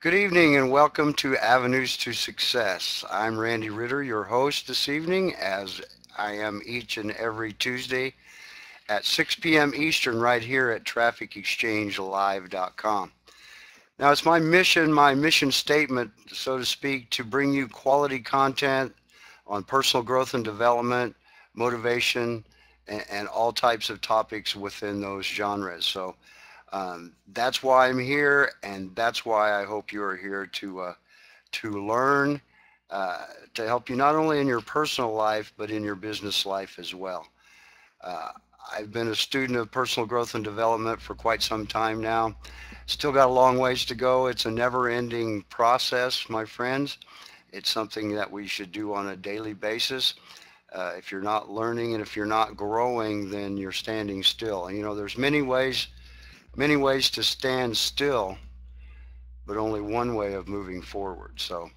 Good evening and welcome to Avenues to Success. I'm Randy Ritter, your host this evening, as I am each and every Tuesday at 6 p.m. Eastern right here at trafficexchangelive.com. Now, it's my mission statement, so to speak, to bring you quality content on personal growth and development, motivation, and all types of topics within those genres. That's why I'm here, and that's why I hope you are here to learn, to help you not only in your personal life but in your business life as well. Uh, I've been a student of personal growth and development for quite some time now. Still got a long ways to go. It's a never-ending process, my friends. It's something that we should do on a daily basis. If you're not learning and if you're not growing, then you're standing still. And there's many ways to stand still, but only one way of moving forward. So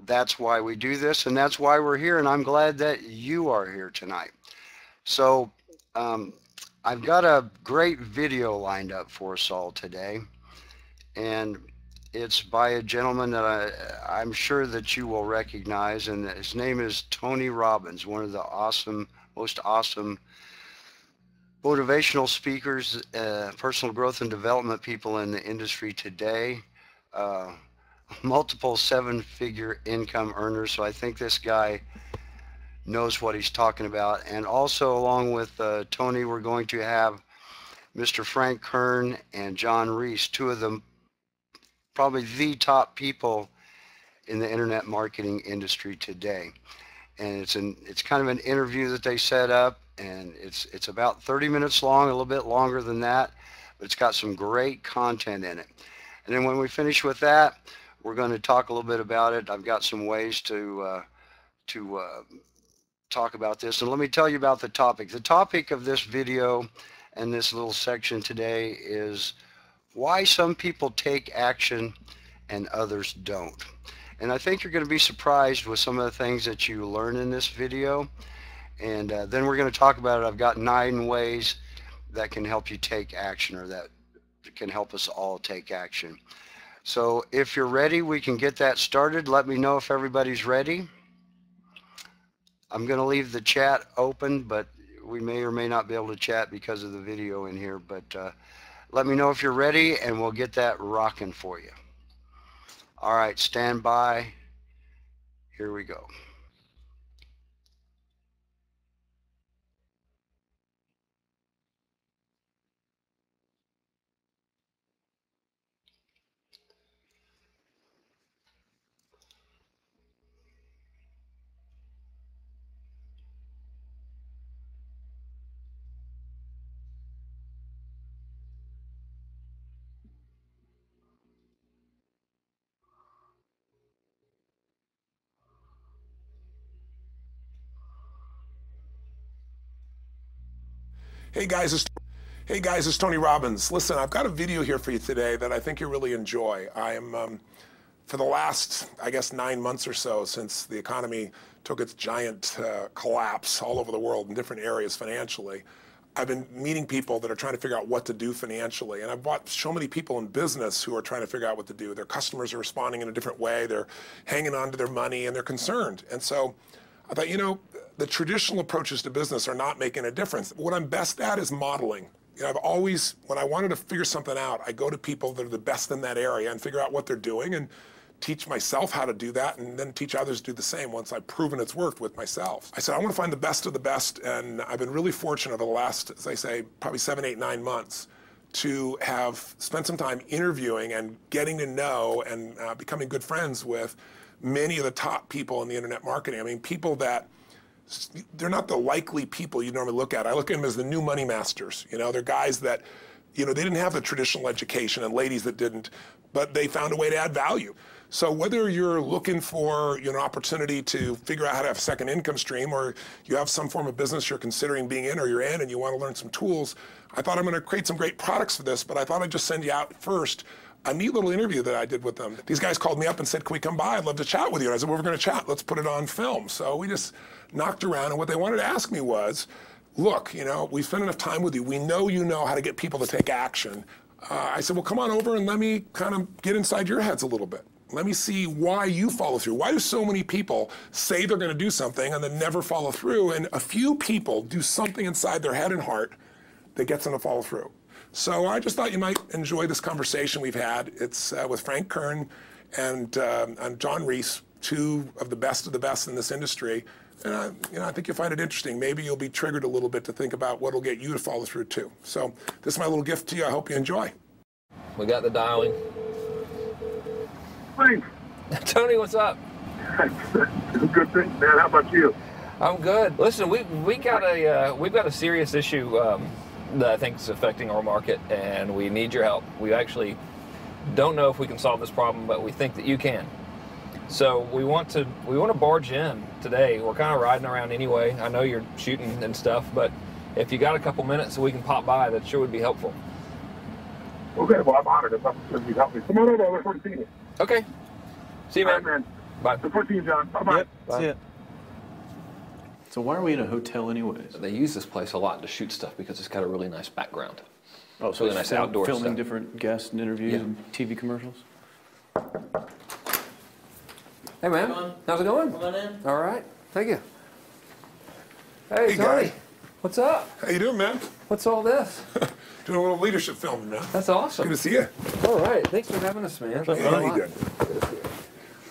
that's why we do this, and that's why we're here, and I'm glad that you are here tonight. So I've got a great video lined up for us all today, and it's by a gentleman that I'm sure that you will recognize, and his name is Tony Robbins, one of the most awesome motivational speakers, personal growth and development people in the industry today, uh, multiple seven-figure income earners. So I think this guy knows what he's talking about. And also, along with Tony, we're going to have Mr. Frank Kern and John Reese, two of them, probably the top people in the internet marketing industry today. And it's kind of an interview that they set up, and it's about 30 minutes long, a little bit longer than that, but it's got some great content in it. And then when we finish with that, we're going to talk a little bit about it. I've got some ways to talk about this, and let me tell you about the topic. The topic of this video and this little section today is why some people take action and others don't. And I think you're going to be surprised with some of the things that you learn in this video. And then we're going to talk about it. I've got 9 ways that can help you take action, or that can help us all take action. So if you're ready, we can get that started. Let me know if everybody's ready. I'm going to leave the chat open, but we may or may not be able to chat because of the video in here. But let me know if you're ready, and we'll get that rocking for you. All right, stand by. Here we go. Hey guys, it's Tony Robbins. Listen, I've got a video here for you today that I think you'll really enjoy. I am, for the last, I guess, 9 months or so since the economy took its giant collapse all over the world in different areas financially, I've been meeting people that are trying to figure out what to do financially. And I've watched so many people in business who are trying to figure out what to do. Their customers are responding in a different way. They're hanging on to their money and they're concerned. And so I thought, the traditional approaches to business are not making a difference. What I'm best at is modeling. I've always, when I wanted to figure something out, I go to people that are the best in that area and figure out what they're doing and teach myself how to do that, and then teach others to do the same once I've proven it's worked with myself. I said, I want to find the best of the best, and I've been really fortunate over the last, as I say, probably 7, 8, 9 months to have spent some time interviewing and getting to know and becoming good friends with many of the top people in the internet marketing. I mean, people that they're not the likely people you normally look at. I look at them as the new money masters. They're guys that, they didn't have the traditional education, and ladies that didn't, but they found a way to add value. So whether you're looking for an opportunity to figure out how to have a second income stream, or you have some form of business you're considering being in or you're in and you want to learn some tools, I thought I'm going to create some great products for this, but I thought I'd just send you out first a neat little interview that I did with them. These guys called me up and said, can we come by? I'd love to chat with you. And I said, well, we're going to chat. Let's put it on film. So we just knocked around, and what they wanted to ask me was, look, we spent enough time with you. We know you know how to get people to take action. I said, well, come on over and let me kind of get inside your heads a little bit. Let me see why you follow through. Why do so many people say they're going to do something and then never follow through? And a few people do something inside their head and heart that gets them to follow through. So I just thought you might enjoy this conversation we've had. It's with Frank Kern and John Reese, two of the best in this industry. And I think you'll find it interesting. Maybe you'll be triggered a little bit to think about what will get you to follow through too. So this is my little gift to you. I hope you enjoy. We got the dialing. Thanks. Tony, what's up? Good thing, man. How about you? I'm good. Listen, we've got a serious issue that I think is affecting our market, and we need your help. We actually don't know if we can solve this problem, but we think that you can. So we want to barge in today. We're kind of riding around anyway. I know you're shooting and stuff, but if you got a couple minutes so we can pop by, that sure would be helpful. Okay, well, I'm honored if you help me. Come on over. I look forward to seeing you. Okay. See you, man. All right, man. Bye. Look forward to seeing you, John. Bye-bye. Yep, Bye. see ya. So why are we in a hotel anyways? They use this place a lot to shoot stuff because it's got a really nice background. Oh, so really it's nice outdoor filming stuff. different guests and interviews Yeah. and TV commercials? Hey, man. How's it going? Come on in. All right. Thank you. Hey, Hey, Tony. guy. What's up? How you doing, man? What's all this? Doing a little leadership filming, man. That's awesome. Good to see you. All right. Thanks for having us, man. Thanks a Yeah, you lot. good.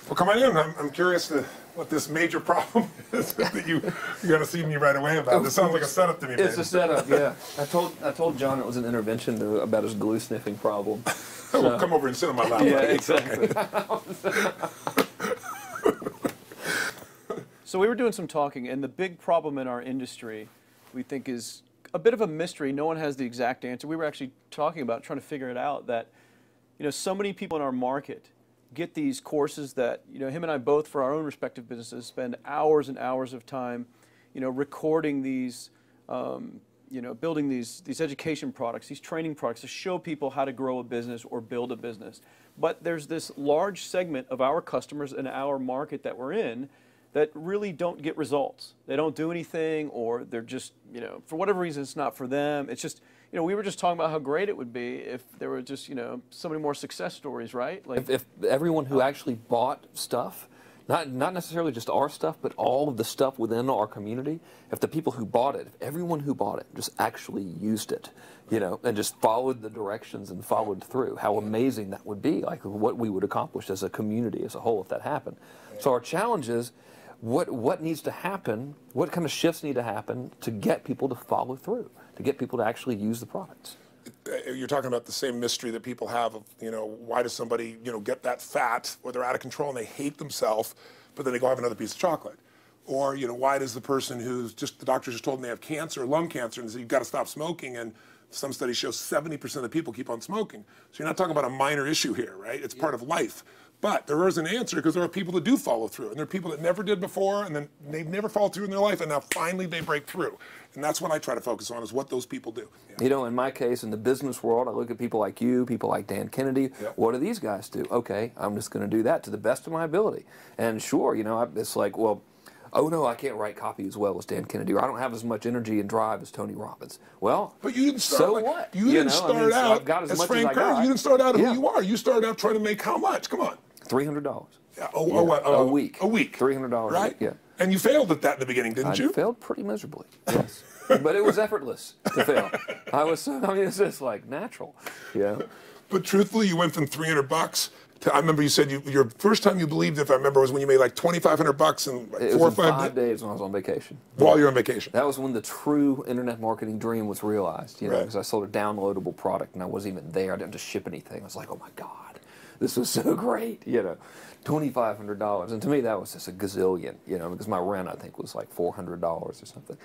Well, come on in. I'm curious to what this major problem is that you got to see me right away about. This sounds like a setup to me, It's man. a setup, yeah. I told John it was an intervention about his glue sniffing problem. Well, come over and sit on my lap. Yeah, buddy. exactly. So we were doing some talking, and the big problem in our industry, we think, is a bit of a mystery. No one has the exact answer. We were actually talking about trying to figure it out, that so many people in our market get these courses that him and I both, for our own respective businesses, spend hours and hours of time recording these building these education products, these training products to show people how to grow a business or build a business. But there's this large segment of our customers in our market that we're in that really don't get results. They don't do anything, or they're just, for whatever reason, it's not for them. It's just, we were just talking about how great it would be if there were just, so many more success stories, right? Like If everyone who actually bought stuff, not necessarily just our stuff, but all of the stuff within our community, if the people who bought it, if everyone who bought it just actually used it, and just followed the directions and followed through, how amazing that would be, like what we would accomplish as a community as a whole if that happened. So our challenge is, what needs to happen, what kind of shifts need to happen to get people to follow through, to get people to actually use the products? You're talking about the same mystery that people have of, why does somebody, get that fat, or they're out of control and they hate themselves, but then they go have another piece of chocolate? Or, why does the person who's the doctors just told them they have cancer, lung cancer, and say, you've got to stop smoking, and some studies show 70% of the people keep on smoking. So you're not talking about a minor issue here, right? It's part of life. But there is an answer, because there are people that do follow through, and there are people that never did before, and then they've never followed through in their life, and now finally they break through. And that's what I try to focus on, is what those people do. Yeah. In my case, in the business world, I look at people like you, people like Dan Kennedy. Yep. What do these guys do? Okay, I'm just going to do that to the best of my ability. And sure, it's like, well, oh no, I can't write copy as well as Dan Kennedy, or I don't have as much energy and drive as Tony Robbins. Well, but you didn't start. so like, what? You didn't start so out I've got as much Frank as I Kern. got. You didn't start out Yeah. who you are. You started out trying to make how much? Come on. $300. Yeah, A week. A week. $300 right? a week, yeah. And you failed at that in the beginning, didn't you? I failed pretty miserably, yes. But it was effortless to fail. It's just like natural, But truthfully, you went from $300 to, I remember you said your first time you believed, if I remember, was when you made like $2,500 in like It 4 or was in 5 5 days when I was on vacation. while you're on vacation. That was when the true internet marketing dream was realized, Right. because I sold a downloadable product and I wasn't even there. I didn't have to ship anything. I was like, oh my God, this was so great, $2,500. And to me, that was just a gazillion, because my rent, I think, was like $400 or something.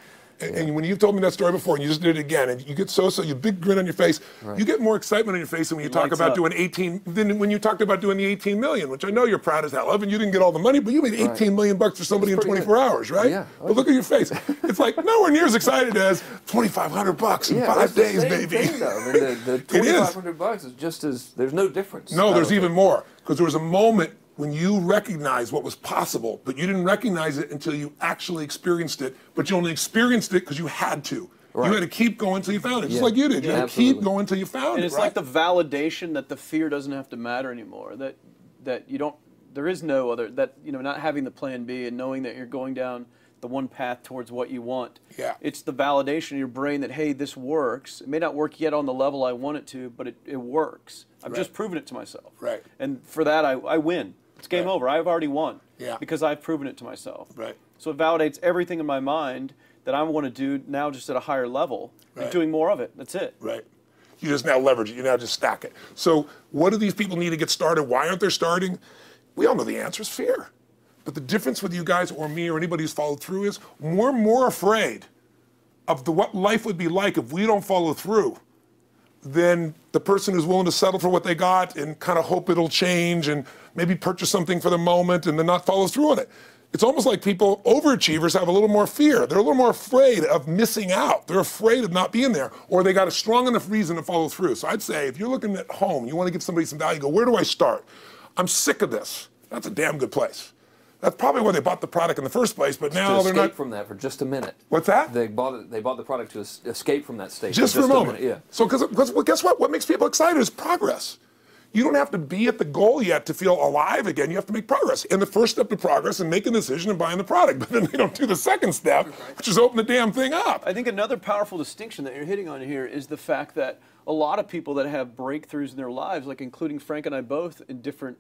And when you've told me that story before, and you just did it again, and you get you big grin on your face, Right. you get more excitement on your face than when you talk lights about up. doing 18, than when you talked about doing the 18 million, which I know you're proud as hell of, and you didn't get all the money, but you made 18 million bucks for somebody in That's pretty 24 good. hours, right? Yeah. But look at your face. It's like nowhere near as excited as $2,500 in 5 it's the days, same baby. thing, though. I mean, the It is. $2,500 is just as, there's no difference. No, there's even more, because there was a moment when you recognized what was possible, but you didn't recognize it until you actually experienced it, but you only experienced it because you had to. Right. You had to keep going until you found it, just Yeah. like you did. You Yeah, had to keep absolutely. going until you found And it, it's right? like the validation that the fear doesn't have to matter anymore. That you don't. There is no other. That not having the plan B and knowing that you're going down the one path towards what you want. Yeah. It's the validation in your brain that, hey, this works. It may not work yet on the level I want it to, but it works. I've just proven it to myself. Right. And for that, I win. It's game over. I've already won. Yeah. Because I've proven it to myself. Right. So it validates everything in my mind that I want to do now just at a higher level and Right. doing more of it. That's it. Right. You just now leverage it. You now just stack it. So what do these people need to get started? Why aren't they starting? We all know the answer is fear. But the difference with you guys or me or anybody who's followed through is we're more afraid of what life would be like if we don't follow through than the person who's willing to settle for what they got and kind of hope it'll change and maybe purchase something for the moment and then not follow through on it. It's almost like people, overachievers, have a little more fear. They're a little more afraid of missing out. They're afraid of not being there, or they got a strong enough reason to follow through. So I'd say if you're looking at home, you want to give somebody some value, go, where do I start? I'm sick of this. That's a damn good place. That's probably why they bought the product in the first place, but now to they're escape not. from that for just a minute. What's that? They bought it. They bought the product to escape from that state. Just for a moment. minute, yeah. So, because well, guess what? What makes people excited is progress. You don't have to be at the goal yet to feel alive again. You have to make progress. And the first step to progress is making a decision and buying the product. But then they don't do the second step, which is open the damn thing up. I think another powerful distinction that you're hitting on here is the fact that a lot of people that have breakthroughs in their lives, like including Frank and I both in different,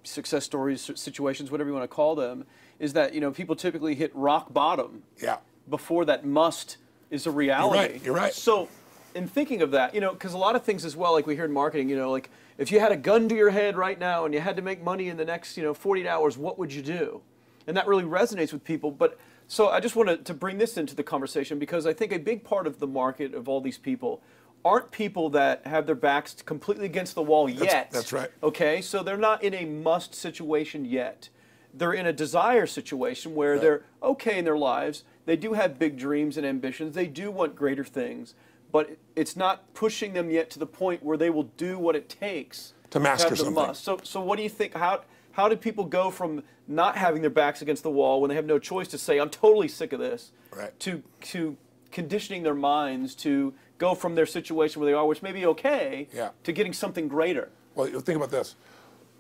success stories, situations, whatever you want to call them, is that, people typically hit rock bottom Yeah. before that must is a reality. You're right. So in thinking of that, because a lot of things as well, like we hear in marketing, like if you had a gun to your head right now and you had to make money in the next, 48 hours, what would you do? And that really resonates with people. But so I just wanted to bring this into the conversation because I think a big part of the market of all these people aren't people that have their backs completely against the wall yet. That's right. Okay, so they're not in a must situation yet. They're in a desire situation where they're okay in their lives. They do have big dreams and ambitions. They do want greater things, but it's not pushing them yet to the point where they will do what it takes To master have the something. must. So what do you think? How do people go from not having their backs against the wall when they have no choice to say, I'm totally sick of this, to conditioning their minds to go from their situation where they are, which may be okay, to getting something greater? Well, think about this.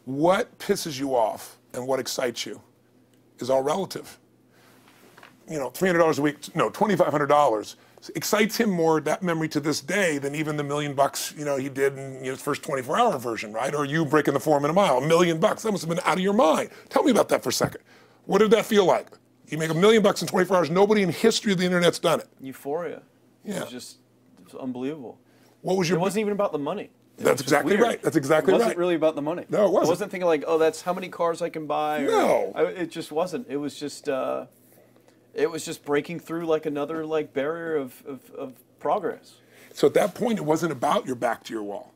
What pisses you off and what excites you is all relative. $300 a week, no, $2,500 excites him more, that memory to this day, than even the $1 million, he did in his first 24-hour version, right? Or you breaking the 4 minute mile, $1 million. That must have been out of your mind. Tell me about that for a second. What did that feel like? You make $1 million in 24 hours. Nobody in history of the internet's done it. Euphoria. Yeah. It was unbelievable. What was your? It wasn't even about the money. That's exactly weird. right. That's exactly It right. wasn't really about the money. No, it wasn't. I wasn't thinking like, oh, that's how many cars I can buy. Or, No. It just wasn't. It was just breaking through like another barrier of progress. So at that point, it wasn't about your back to your wall.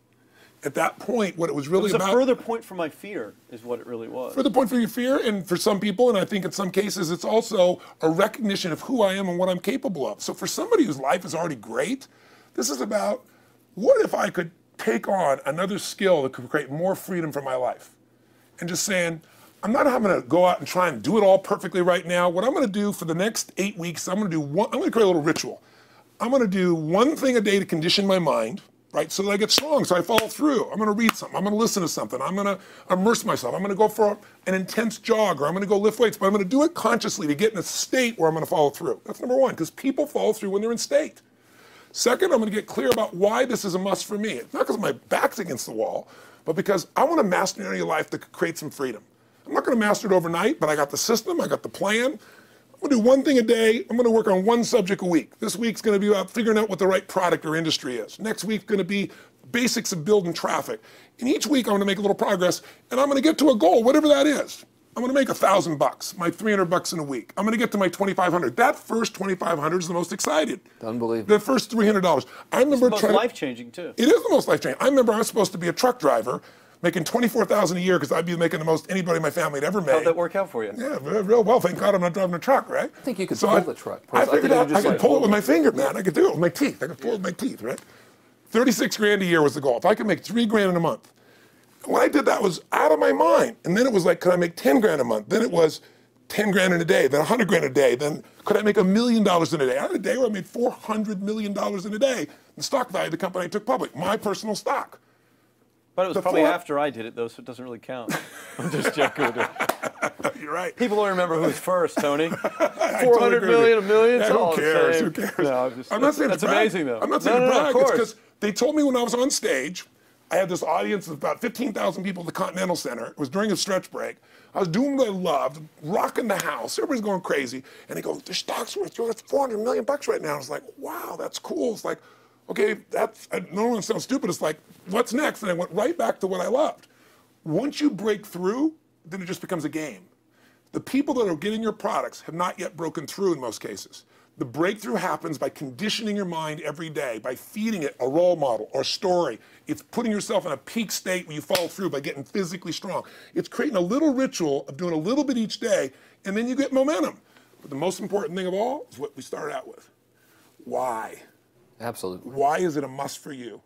At that point, what it was really It was about. a further point for my fear, is what it really was. Further point for your fear, and for some people, and I think in some cases, it's also a recognition of who I am and what I'm capable of. So for somebody whose life is already great, this is about, what if I could take on another skill that could create more freedom for my life? And just saying, I'm not having to go out and try and do it all perfectly right now. What I'm going to do for the next 8 weeks, I'm going to create a little ritual. I'm going to do one thing a day to condition my mind, right, so that I get strong, so I follow through. I'm going to read something. I'm going to listen to something. I'm going to immerse myself. I'm going to go for an intense jog, or I'm going to go lift weights, but I'm going to do it consciously to get in a state where I'm going to follow through. That's number one, because people follow through when they're in state. Second, I'm going to get clear about why this is a must for me. It's not because my back's against the wall, but because I want to master an area of life that could create some freedom. I'm not going to master it overnight, but I got the system, I got the plan. I'm going to do one thing a day. I'm going to work on one subject a week. This week's going to be about figuring out what the right product or industry is. Next week's going to be basics of building traffic. And each week I'm going to make a little progress, and I'm going to get to a goal, whatever that is. I'm going to make $1,000, my $300 in a week. I'm going to get to my $2,500. That first $2,500 is the most excited. Unbelievable. The first $300. I remember It's the most life-changing, too. It is the most life-changing. I remember I was supposed to be a truck driver, making $24,000 a year because I'd be making the most anybody in my family had ever made. How'd that work out for you? Yeah, real well. Thank God I'm not driving a truck, right? I think you could pull the truck. I figured out I could pull it with my finger, man. Yeah. I could do it with my teeth. I could pull it with my teeth, right? 36 grand a year was the goal. If I could make 3 grand in a month. When I did that, it was out of my mind. And then it was like, can I make 10 grand a month? Then it was, 10 grand in a day, then 100 grand a day, then could I make $1 million in a day? I had a day where I made $400 million in a day. The stock value of the company I took public, my personal stock. But it was probably after I did it, though, so it doesn't really count. I'm just joking. You're right. People don't remember who's first, Tony. 400 million, $1 million. Yeah, who cares? Who cares? No, I'm not saying that's to brag. amazing, though. I'm not saying to brag. Of It's course. because they told me when I was on stage, I had this audience of about 15,000 people at the Continental Center. It was during a stretch break. I was doing what I loved, rocking the house. Everybody's going crazy. And they go, "The stock's worth $400 million right now." I was like, wow, that's cool. It's like, okay, no one sounds stupid. It's like, what's next? And I went right back to what I loved. Once you break through, then it just becomes a game. The people that are getting your products have not yet broken through in most cases. The breakthrough happens by conditioning your mind every day, by feeding it a role model or story. It's putting yourself in a peak state where you follow through by getting physically strong. It's creating a little ritual of doing a little bit each day, and then you get momentum. But the most important thing of all is what we started out with. Why? Absolutely. Why is it a must for you?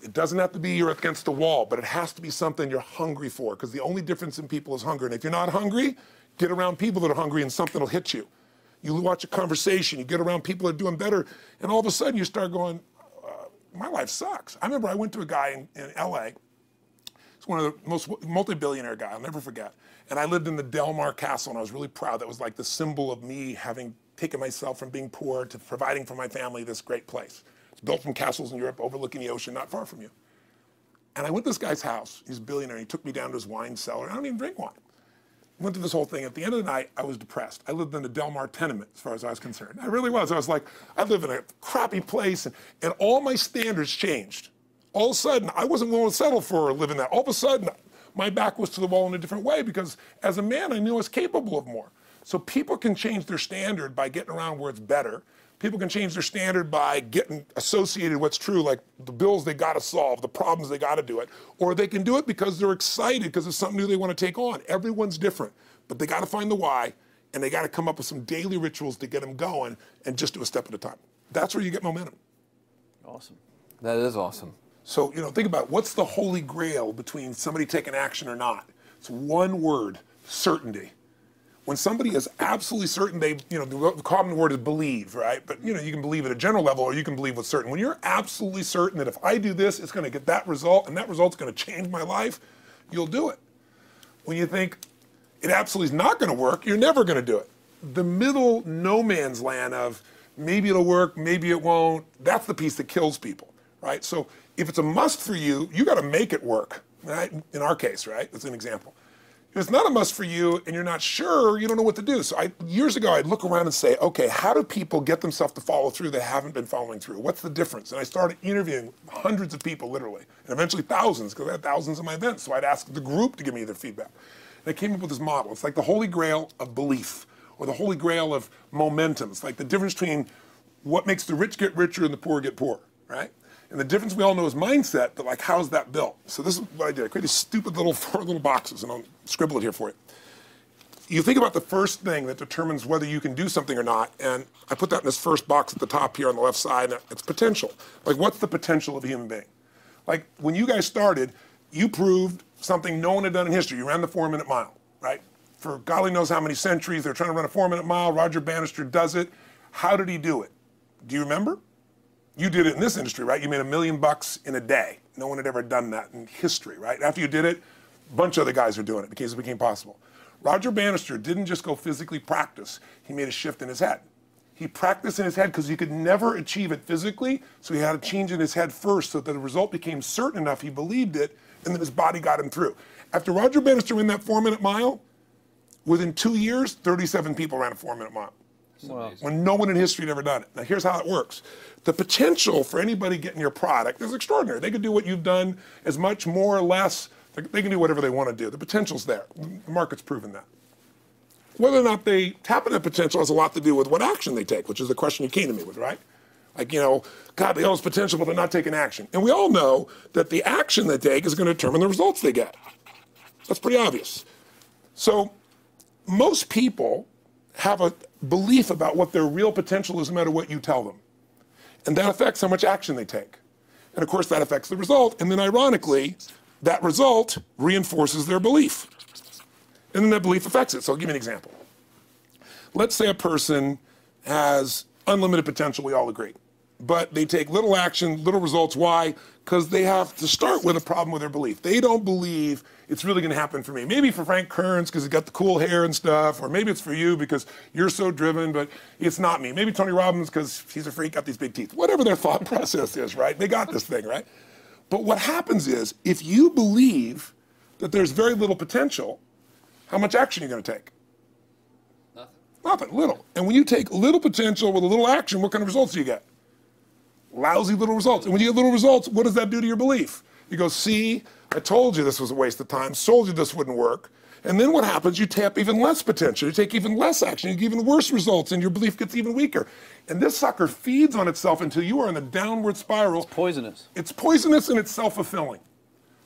It doesn't have to be you're against the wall, but it has to be something you're hungry for, because the only difference in people is hunger. And if you're not hungry, get around people that are hungry and something will hit you. You watch a conversation, you get around people that are doing better, and all of a sudden you start going, my life sucks. I remember I went to a guy in LA. He's one of the most multi-billionaire guy, I'll never forget. And I lived in the Del Mar Castle, and I was really proud. That was like the symbol of me having taken myself from being poor to providing for my family this great place. It's built from castles in Europe overlooking the ocean, not far from you. And I went to this guy's house. He's a billionaire. He took me down to his wine cellar. I don't even drink wine. Went through this whole thing. At the end of the night, I was depressed. I lived in the Del Mar tenement, as far as I was concerned. I really was. I was like, I live in a crappy place, and all my standards changed. All of a sudden, I wasn't willing to settle for living that. All of a sudden, my back was to the wall in a different way, because as a man, I knew I was capable of more. So people can change their standard by getting around where it's better. People can change their standard by getting associated with what's true, like the bills they got to solve, the problems they got to do it. Or they can do it because they're excited, because it's something new they want to take on. Everyone's different, but they got to find the why, and they got to come up with some daily rituals to get them going, and just do a step at a time. That's where you get momentum. Awesome. That is awesome. So, think about what's the holy grail between somebody taking action or not. It's one word: certainty. When somebody is absolutely certain, the common word is believe, right? But you can believe at a general level, or you can believe with certain. When you're absolutely certain that if I do this, it's going to get that result, and that result's going to change my life, you'll do it. When you think it absolutely is not going to work, you're never going to do it. The middle no man's land of maybe it'll work, maybe it won't, that's the piece that kills people, right? So if it's a must for you, you got to make it work, right? In our case, right? That's an example. If it's not a must for you and you're not sure, you don't know what to do. So years ago, I'd look around and say, okay, how do people get themselves to follow through that haven't been following through? What's the difference? And I started interviewing hundreds of people, literally, and eventually thousands, because I had thousands of my events. So I'd ask the group to give me their feedback. And I came up with this model. It's like the holy grail of belief, or the holy grail of momentum. It's like the difference between what makes the rich get richer and the poor get poorer, right? And the difference we all know is mindset, but like, how's that built? So this is what I did. I created stupid little 4 little boxes, and I'll scribble it here for you. You think about the first thing that determines whether you can do something or not, and I put that in this first box at the top here on the left side, and it's potential. Like, what's the potential of a human being? Like, when you guys started, you proved something no one had done in history. You ran the 4-minute mile, right? For golly knows how many centuries, they're trying to run a 4-minute mile. Roger Bannister does it. How did he do it? Do you remember? You did it in this industry, right? You made $1 million in a day. No one had ever done that in history, right? After you did it, a bunch of other guys were doing it because it became possible. Roger Bannister didn't just go physically practice. He made a shift in his head. He practiced in his head because he could never achieve it physically, so he had to change in his head first so that the result became certain enough he believed it, and then his body got him through. After Roger Bannister ran that 4-minute mile, within 2 years, 37 people ran a 4-minute mile. Wow. When no one in history had ever done it. Now here's how it works. The potential for anybody getting your product is extraordinary. They could do what you've done as much, more or less. They can do whatever they want to do. The potential's there. The market's proven that. Whether or not they tap into that potential has a lot to do with what action they take, which is the question you came to me with, right? Like, God, they all this potential, but they're not taking action. And we all know that the action they take is going to determine the results they get. That's pretty obvious. So most people have a belief about what their real potential is no matter what you tell them. And that affects how much action they take. And of course that affects the result. And then ironically, that result reinforces their belief. And then that belief affects it. So I'll give you an example. let's say a person has unlimited potential, we all agree. But they take little action, little results. Why? Because they have to start with a problem with their belief. They don't believe it's really going to happen for me. Maybe for Frank Kearns because he's got the cool hair and stuff, or maybe it's for you because you're so driven, but it's not me. Maybe Tony Robbins because he's a freak, got these big teeth. Whatever their thought process is, right? They got this thing, right? But what happens is, if you believe that there's very little potential, how much action are you going to take? Nothing, little. And when you take little potential with a little action, what kind of results do you get? Lousy little results. And when you get little results, what does that do to your belief? You go, see, I told you this was a waste of time, told you this wouldn't work. And then what happens? You tap even less potential. You take even less action. You get even worse results, and your belief gets even weaker. And this sucker feeds on itself until you are in a downward spiral. It's poisonous. It's poisonous and it's self-fulfilling.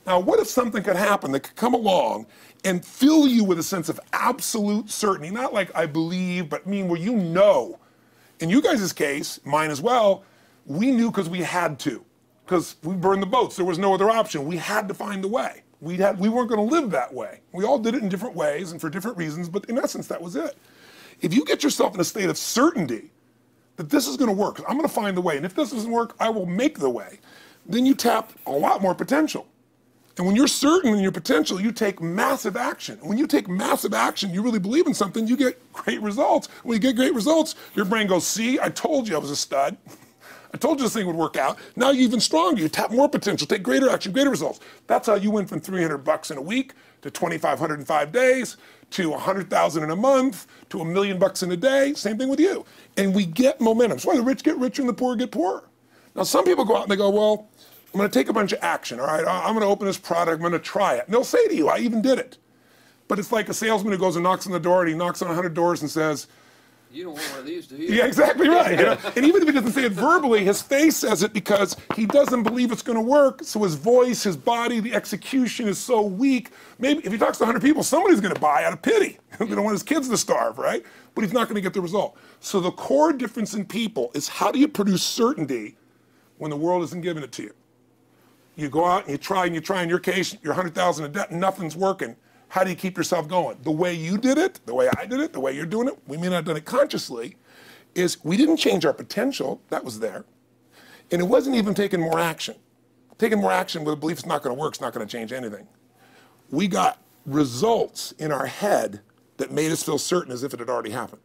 Now, what if something could happen that could come along and fill you with a sense of absolute certainty? Not like I believe, but where you know. In you guys' case, mine as well, we knew because we had to. Because we burned the boats. There was no other option. We had to find a way. We weren't going to live that way. We all did it in different ways and for different reasons, but in essence, that was it. If you get yourself in a state of certainty that this is going to work, I'm going to find the way, and if this doesn't work, I will make the way, then you tap a lot more potential. And when you're certain in your potential, you take massive action. When you take massive action, you really believe in something, you get great results. When you get great results, your brain goes, see, I told you I was a stud. I told you this thing would work out. Now you're even stronger. You tap more potential, take greater action, greater results. That's how you went from $300 in a week to $2,500 in 5 days to $100,000 in a month to $1 million in a day. Same thing with you. And we get momentum. That's why the rich get richer and the poor get poorer. Now some people go out and they go, well, I'm going to take a bunch of action. All right, I'm going to open this product. I'm going to try it. And they'll say to you, I even did it. But it's like a salesman who goes and knocks on the door, and he knocks on 100 doors and says, you don't want one of these, do you? yeah, exactly right. You know? And even if he doesn't say it verbally, his face says it because he doesn't believe it's going to work. So his voice, his body, the execution is so weak. Maybe if he talks to 100 people, somebody's going to buy out of pity. They don't want his kids to starve, right? But he's not going to get the result. So the core difference in people is how do you produce certainty when the world isn't giving it to you? You go out and you try. In your case, you're 100,000 in debt and nothing's working. How do you keep yourself going? The way you did it, the way I did it, the way you're doing it, we may not have done it consciously, is we didn't change our potential. That was there. And it wasn't even taking more action. Taking more action with a belief it's not going to work, it's not going to change anything. We got results in our head that made us feel certain as if it had already happened.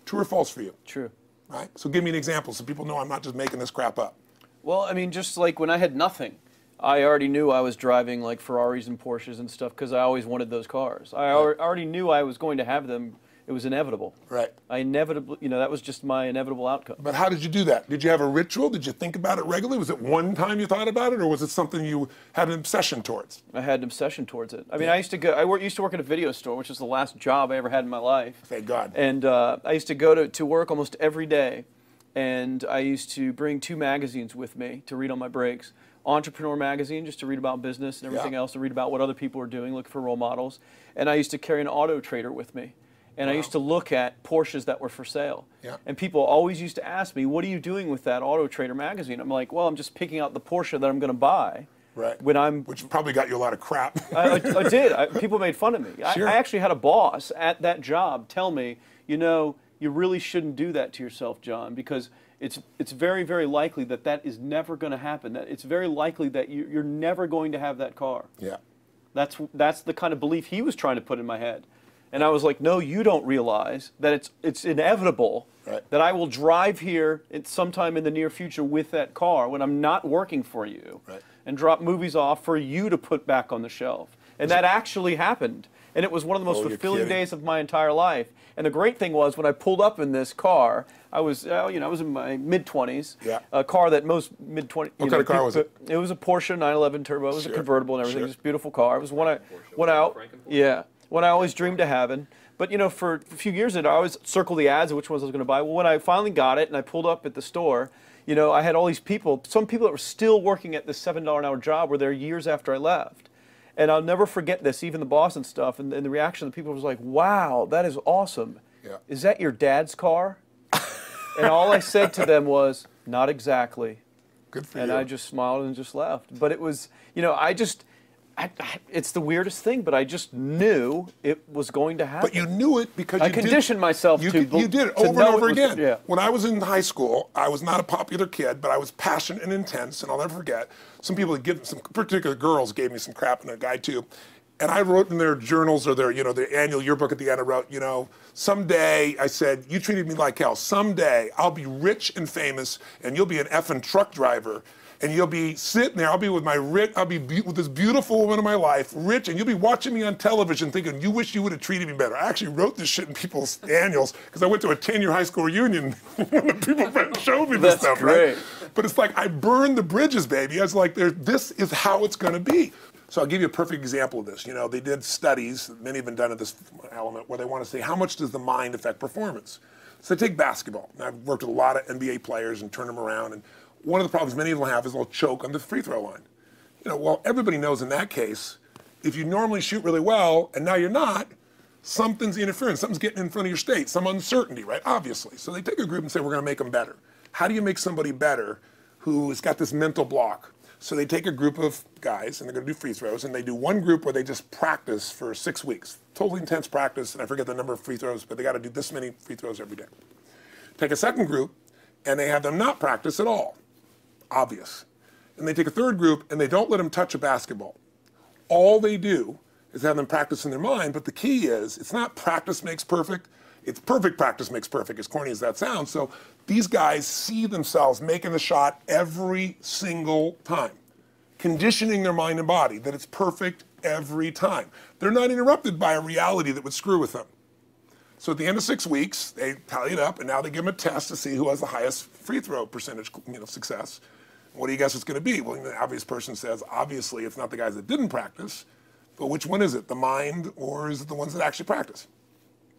True or false for you? True. Right? So give me an example so people know I'm not just making this crap up. Well, I mean, just like when I had nothing, I already knew I was driving like Ferraris and Porsches and stuff because I always wanted those cars. I already knew I was going to have them. It was inevitable. Right. I inevitably, that was just my inevitable outcome. But how did you do that? Did you have a ritual? Did you think about it regularly? Was it one time you thought about it, or was it something you had an obsession towards? I had an obsession towards it. I mean, I used to work at a video store, which was the last job I ever had in my life. Thank God. And I used to go to work almost every day, and I used to bring 2 magazines with me to read on my breaks. Entrepreneur magazine, just to read about business and everything else, to read about what other people are doing, look for role models. And I used to carry an auto trader with me. And I used to look at Porsches that were for sale. Yeah. And people always used to ask me, what are you doing with that Auto Trader magazine? I'm like, well, I'm just picking out the Porsche that I'm going to buy. Right. Which probably got you a lot of crap. I did. People made fun of me. Sure. I actually had a boss at that job tell me, you really shouldn't do that to yourself, John, because it's very, very likely that is never going to happen. It's very likely that you're never going to have that car. Yeah. That's the kind of belief he was trying to put in my head. And I was like, no, you don't realize that it's inevitable that I will drive here sometime in the near future with that car when I'm not working for you and drop movies off for you to put back on the shelf. And that actually happened. And it was one of the most fulfilling days of my entire life. And the great thing was when I pulled up in this car, I was in my mid-20s. Yeah. A car that most mid-20s. What kind of car was it? It was a Porsche 911 Turbo. It was a convertible and everything. It was a beautiful car. It was one I always dreamed of having. But for a few years I always circled the ads of which ones I was going to buy. Well, when I finally got it and I pulled up at the store, I had all these people. Some people that were still working at this $7 an hour job were there years after I left. And I'll never forget this, even the boss and stuff, and the reaction of the people was like, wow, that is awesome. Yeah. Is that your dad's car? And all I said to them was, not exactly. Good for you. And I just smiled and just left. But it was, It's the weirdest thing, but I just knew it was going to happen. But you knew it because I conditioned myself you to. You did it to over and over again. Yeah. When I was in high school, I was not a popular kid, but I was passionate and intense, and I'll never forget. Some people, some particular girls gave me some crap, and a guy too. And I wrote in their journals or their, their annual yearbook at the end, I wrote, someday, I said, you treated me like hell. Someday I'll be rich and famous, and you'll be an effing truck driver. And you'll be sitting there, I'll be with with this beautiful woman of my life, rich, and you'll be watching me on television thinking, you wish you would have treated me better. I actually wrote this shit in people's annuals because I went to a 10-year high school reunion when the people showed me this stuff, great. Right? But it's like, I burned the bridges, baby. I was like, this is how it's gonna be. So I'll give you a perfect example of this. They did studies, many have been done at this element, where they want to say, how much does the mind affect performance? So take basketball. And I've worked with a lot of NBA players and turned them around, and one of the problems many of them have is they'll choke on the free throw line. Well, everybody knows in that case, if you normally shoot really well and now you're not, something's interfering, something's getting in front of your state, some uncertainty, right? Obviously. So they take a group and say, we're going to make them better. How do you make somebody better who has got this mental block? So they take a group of guys and they're going to do free throws, and they do one group where they just practice for 6 weeks. Totally intense practice, and I forget the number of free throws, but they got to do this many free throws every day. Take a second group, and they have them not practice at all. Obvious. And they take a third group and they don't let them touch a basketball. All they do is have them practice in their mind, but the key is, it's not practice makes perfect, it's perfect practice makes perfect, as corny as that sounds. So these guys see themselves making the shot every single time, conditioning their mind and body that it's perfect every time. They're not interrupted by a reality that would screw with them. So at the end of 6 weeks, they tally it up, and now they give them a test to see who has the highest free throw percentage, success. What do you guess it's going to be? Well, the obvious person says, obviously, it's not the guys that didn't practice, but which one is it, the mind, or is it the ones that actually practice?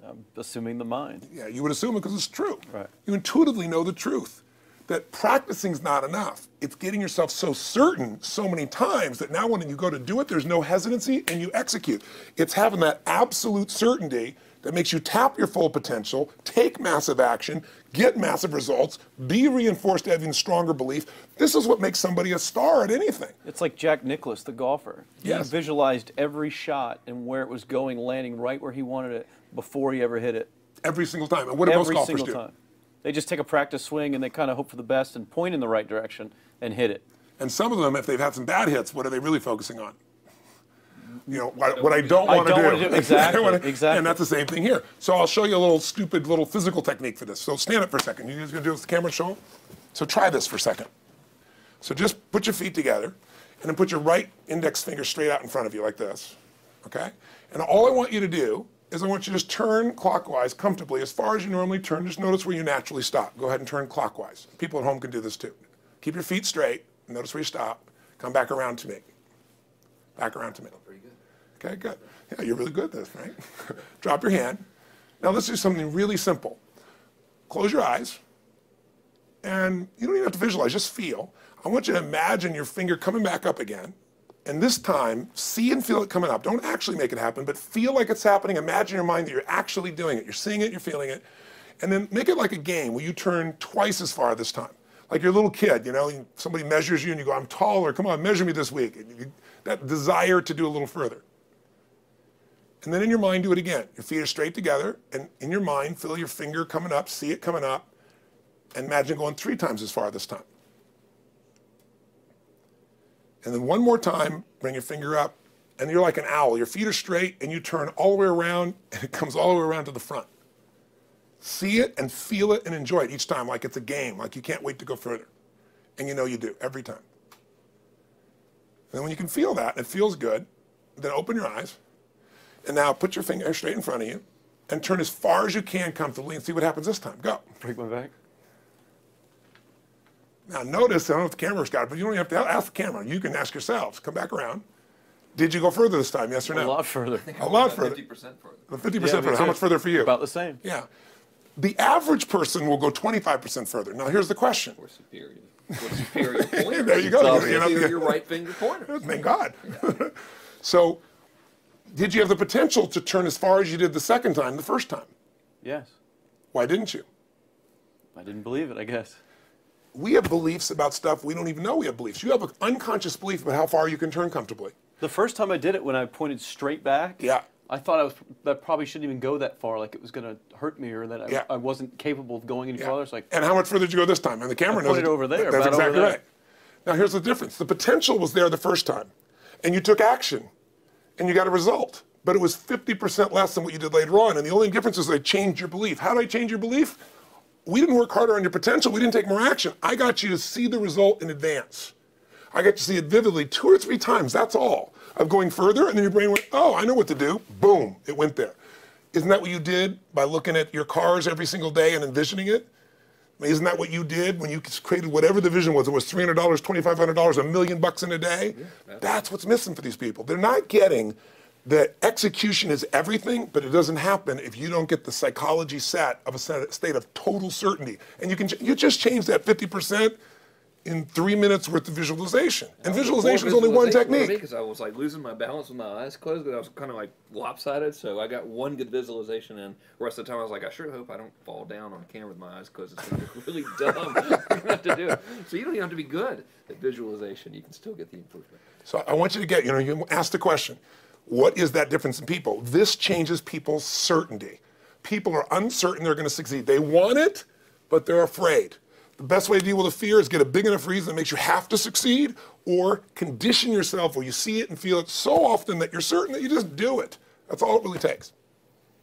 I'm assuming the mind. Yeah, you would assume it because it's true. Right. You intuitively know the truth, that practicing's not enough. It's getting yourself so certain so many times that now when you go to do it, there's no hesitancy, and you execute. It's having that absolute certainty that makes you tap your full potential, take massive action, get massive results, be reinforced to having stronger belief. This is what makes somebody a star at anything. It's like Jack Nicklaus, the golfer. Yes. He visualized every shot and where it was going, landing right where he wanted it before he ever hit it. Every single time. And what do most golfers do? Every single time. They just take a practice swing and they kind of hope for the best and point in the right direction and hit it. And some of them, if they've had some bad hits, what are they really focusing on? What I don't want to do. Exactly, And that's the same thing here. So I'll show you a little stupid little physical technique for this. So stand up for a second. You guys going to do this with the camera show? So try this for a second. So just put your feet together, and then put your right index finger straight out in front of you like this, okay? And all I want you to do is I want you to just turn clockwise comfortably as far as you normally turn. Just notice where you naturally stop. Go ahead and turn clockwise. People at home can do this too. Keep your feet straight. Notice where you stop. Come back around to me. Back around to me. Pretty good. Okay, good. Yeah, you're really good at this, right? Drop your hand. Now let's do something really simple. Close your eyes. And you don't even have to visualize, just feel. I want you to imagine your finger coming back up again. And this time, see and feel it coming up. Don't actually make it happen, but feel like it's happening. Imagine in your mind that you're actually doing it. You're seeing it, you're feeling it. And then make it like a game where you turn twice as far this time. Like you're a little kid, somebody measures you and you go, I'm taller, come on, measure me this week. And that desire to do a little further. And then in your mind, do it again. Your feet are straight together, and in your mind, feel your finger coming up, see it coming up, and imagine going 3 times as far this time. And then one more time, bring your finger up, and you're like an owl. Your feet are straight, and you turn all the way around, and it comes all the way around to the front. See it and feel it and enjoy it each time like it's a game, like you can't wait to go further. And you know you do, every time. And when you can feel that, and it feels good, then open your eyes, and now put your finger straight in front of you, and turn as far as you can comfortably and see what happens this time. Go. Break my back. Now notice, I don't know if the camera's got it, but you don't even have to ask the camera. You can ask yourselves. Come back around. Did you go further this time, yes or no? A lot further. A lot further. 50% further. 50% further. How much further for you? About the same. Yeah. The average person will go 25% further. Now here's the question. Or superior. Or superior pointer. There you go. Superior right finger pointer. Thank God. Yeah. So, did you have the potential to turn as far as you did the second time, the first time? Yes. Why didn't you? I didn't believe it, I guess. We have beliefs about stuff we don't even know we have beliefs. You have an unconscious belief about how far you can turn comfortably. The first time I did it, when I pointed straight back, Yeah. I thought that probably shouldn't even go that far, like it was going to hurt me, or that Yeah. I wasn't capable of going any farther. It's like, and how much further did you go this time? And the camera knows pointed over there, That's about exactly over there. right. Now here's the difference. The potential was there the first time, and you took action, and you got a result. But it was 50% less than what you did later on. And the only difference is I changed your belief. How did I change your belief? We didn't work harder on your potential. We didn't take more action. I got you to see the result in advance. I got to see it vividly 2 or 3 times. That's all. Of going further, and then your brain went, oh, I know what to do. Boom, it went there. Isn't that what you did by looking at your cars every single day and envisioning it? I mean, isn't that what you did when you created whatever the vision was? It was $300, $2,500, $1 million in a day? Yeah, that's what's missing for these people. They're not getting that execution is everything, but it doesn't happen if you don't get the psychology set of a state of total certainty. And you just change that 50% in 3 minutes worth of visualization. And visualization is only one technique. Because I was like losing my balance with my eyes closed, because I was kind of like lopsided. So I got one good visualization in. The rest of the time I was like, I sure hope I don't fall down on camera with my eyes closed. It's going to look really dumb. I'm have to do it. So you don't even have to be good at visualization. You can still get the improvement. So I want you to get, you ask the question, what is that difference in people? This changes people's certainty. People are uncertain they're going to succeed. They want it, but they're afraid. The best way to deal with a fear is get a big enough reason that makes you have to succeed, or condition yourself where you see it and feel it so often that you're certain that you just do it. That's all it really takes.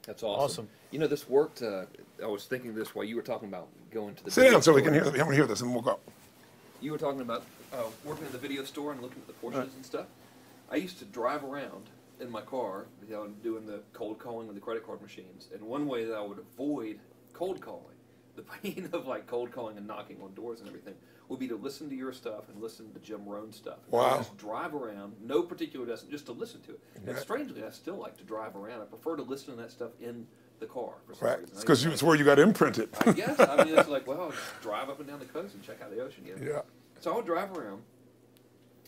That's awesome. You know, this worked. I was thinking this while you were talking about going to the Sit down so we can hear this, and we'll go. You were talking about working in the video store and looking at the Porsches and stuff. I used to drive around in my car, doing the cold calling with the credit card machines. And one way that I would avoid cold calling, the pain of like cold calling and knocking on doors and everything, would be to listen to your stuff and listen to Jim Rohn's stuff. Wow. Just drive around, no particular destination, just to listen to it. And strangely, I still like to drive around. I prefer to listen to that stuff in the car. For some Right. reason. It's because it's where you got imprinted. I guess. I mean, it's like, well, I'll just drive up and down the coast and check out the ocean. Yeah. So I would drive around,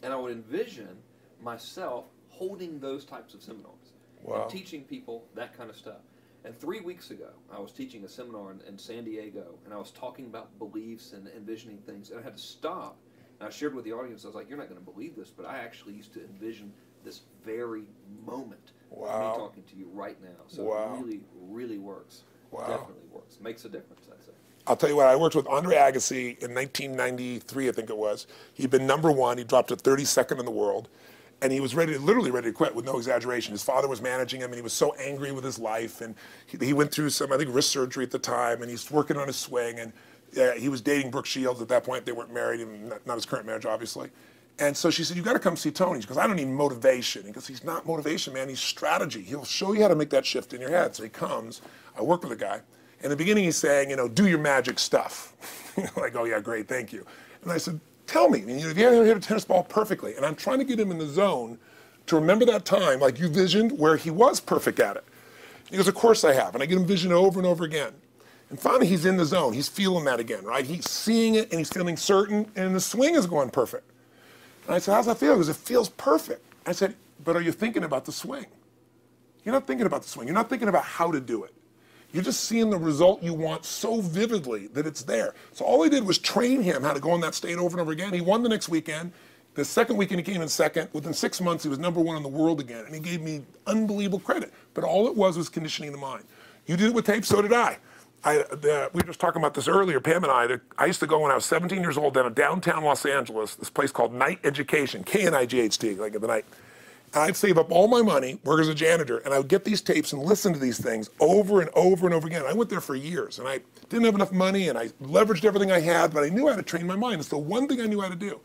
and I would envision myself holding those types of seminars. Wow. And teaching people that kind of stuff. And 3 weeks ago, I was teaching a seminar in San Diego, and I was talking about beliefs and envisioning things, and I had to stop. And I shared with the audience, I was like, you're not going to believe this, but I actually used to envision this very moment of me talking to you right now. So it really, really works. Wow. Definitely works. Makes a difference, I'd say. I'll tell you what, I worked with Andre Agassi in 1993, I think it was. He'd been #1. He dropped to 32nd in the world. And he was literally ready to quit, with no exaggeration. His father was managing him, and he was so angry with his life. And he went through some, I think, wrist surgery at the time, and he's working on his swing. And he was dating Brooke Shields at that point. They weren't married, and not his current marriage, obviously. And so she said, you got to come see Tony. She goes, I don't need motivation. He goes, he's not motivation, man. He's strategy. He'll show you how to make that shift in your head. So he comes. I work with a guy. In the beginning, he's saying, do your magic stuff. Like, oh, yeah, great, thank you. And I said, tell me, if you ever hit a tennis ball perfectly, and I'm trying to get him in the zone to remember that time, like you visioned, where he was perfect at it. He goes, of course I have. And I get him vision over and over again. And finally, he's in the zone. He's feeling that again, right? He's seeing it, and he's feeling certain, and the swing is going perfect. And I said, how's that feel? He goes, it feels perfect. I said, but are you thinking about the swing? You're not thinking about the swing. You're not thinking about how to do it. You're just seeing the result you want so vividly that it's there. So all I did was train him how to go in that state over and over again. He won the next weekend. The second weekend, he came in second. Within 6 months, he was #1 in the world again. And he gave me unbelievable credit. But all it was conditioning the mind. You did it with tape, so did I. We were just talking about this earlier, Pam and I. I used to go when I was 17 years old down in downtown Los Angeles, this place called Night Education, K-N-I-G-H-T, like in the night. And I'd save up all my money, work as a janitor, and I would get these tapes and listen to these things over and over and over again. I went there for years, and I didn't have enough money, and I leveraged everything I had, but I knew how to train my mind. It's the one thing I knew how to do.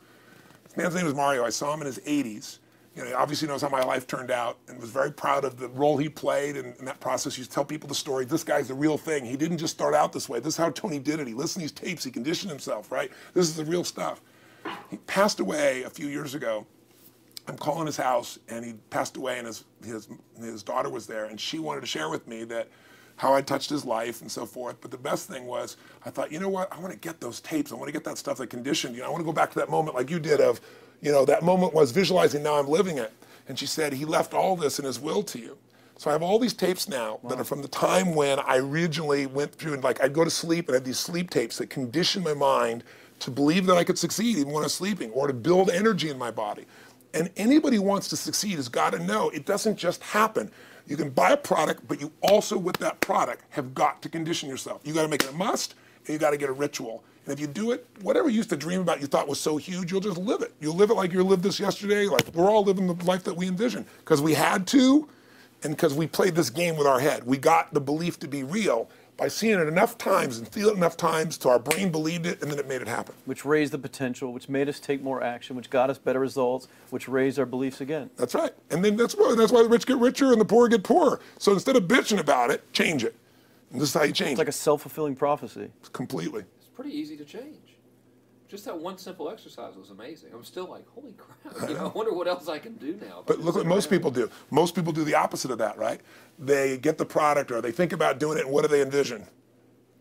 This man's name was Mario. I saw him in his 80s. He obviously knows how my life turned out, and was very proud of the role he played in that process. He used to tell people the story. This guy's the real thing. He didn't just start out this way. This is how Tony did it. He listened to these tapes. He conditioned himself, right? This is the real stuff. He passed away a few years ago. I'm calling his house, and he passed away, and his daughter was there, and she wanted to share with me that how I touched his life and so forth. But the best thing was, I thought, you know what? I want to get those tapes. I want to get that stuff that conditioned. I want to go back to that moment like you did of, that moment was visualizing, now I'm living it. And she said, he left all this in his will to you. So I have all these tapes now that are from the time when I originally went through, and I'd go to sleep and I had these sleep tapes that conditioned my mind to believe that I could succeed even when I was sleeping, or to build energy in my body. And anybody who wants to succeed has got to know it doesn't just happen. You can buy a product, but you also, with that product, have got to condition yourself. You got to make it a must, and you got to get a ritual. And if you do it, whatever you used to dream about you thought was so huge, you'll just live it. You'll live it like you lived this yesterday, like we're all living the life that we envision. Because we had to, and because we played this game with our head. We got the belief to be real by seeing it enough times and feeling it enough times till our brain believed it, and then it made it happen. Which raised the potential, which made us take more action, which got us better results, which raised our beliefs again. That's right. And then that's why the rich get richer and the poor get poorer. So instead of bitching about it, change it. And this is how you change it. It's like a self-fulfilling prophecy. Completely. It's pretty easy to change. Just that one simple exercise was amazing. I'm still like, holy crap, I wonder what else I can do now. But look what most people do. Most people do the opposite of that, right? They get the product or they think about doing it, and what do they envision?